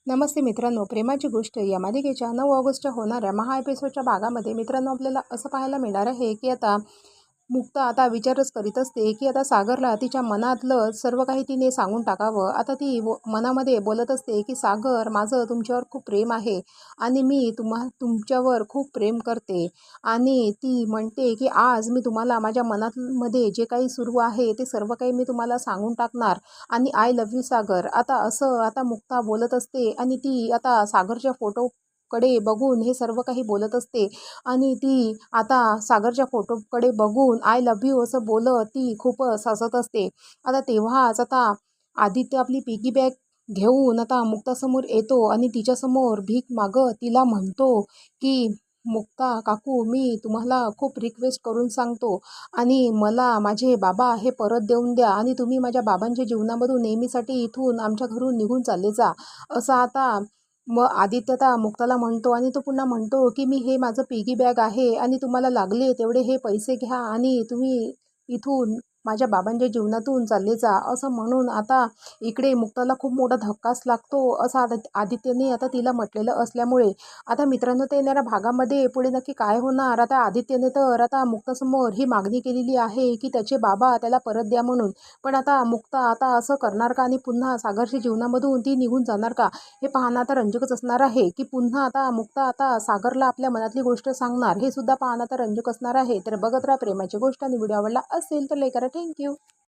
नमस्ते मित्रांनो, प्रेमाची गोष्ट या मालिकेच्या 9 ऑगस्टच्या होणाऱ्या महा एपिसोडच्या भागामध्ये मित्रांनो आपल्याला असं पाहायला मिळणार आहे की आता मुक्ता आता विचारच करीत असते की आता सागरला तिच्या मनातलं सर्व काही तिने सांगून टाकावं. आता ती मनामध्ये बोलत असते की सागर, माझं तुमच्यावर खूप प्रेम आहे आणि मी तुमच्यावर खूप प्रेम करते. आणि ती म्हणते की आज मी तुम्हाला माझ्या मनामध्ये जे काही सुरू आहे ते सर्व काही मी तुम्हाला सांगून टाकणार आणि आय लव्ह यू सागर. आता असं आता मुक्ता बोलत असते आणि ती आता सागरच्या फोटोकडे बघून हे सर्व काही बोलत असते. आणि ती आता सागरच्या फोटोकडे बघून आय लव्ह यू असं बोलत ती खूप हसत असते. आता तेव्हाच आता आदित्य आपली पिगी बॅग घेऊन आता मुक्तासमोर येतो आणि तिच्यासमोर भीक मागत तिला म्हणतो की मुक्ता काकू, मी तुम्हाला खूप रिक्वेस्ट करून सांगतो आणि मला माझे बाबा हे परत देऊन द्या आणि तुम्ही माझ्या बाबांच्या जीवनामधून नेहमीसाठी इथून आमच्या घरून निघून चालले जा. असं आता मग आदित्य आता मुक्ताला म्हणतो आणि तो पुन्हा म्हणतो की मी हे माझं पिगी बॅग आहे आणि तुम्हाला लागले तेवढे हे पैसे घ्या आणि तुम्ही इथून माझ्या बाबांच्या जीवनातून चालले जा. असं म्हणून आता इकडे मुक्ताला खूप मोठा धक्काच लागतो, असं आता आदित्यने आता तिला म्हटलेलं असल्यामुळे. आता मित्रांनो, ते येणाऱ्या भागामध्ये पुढे नक्की काय होणार? आता आदित्यने तर आता मुक्तासमोर ही मागणी केलेली आहे की त्याचे बाबा त्याला परत द्या म्हणून. पण आता मुक्ता आता असं करणार का आणि पुन्हा सागरच्या जीवनामधून ती निघून जाणार का? हे पाहणं आता रंजकच असणार आहे की पुन्हा आता मुक्ता आता सागरला आपल्या मनातली गोष्ट सांगणार, हे सुद्धा पाहणं आता रंजक असणार आहे. तर बघत राहा प्रेमाची गोष्ट आणि व्हिडिओ आवडला असेल तर लाईक करा. थँक्यू.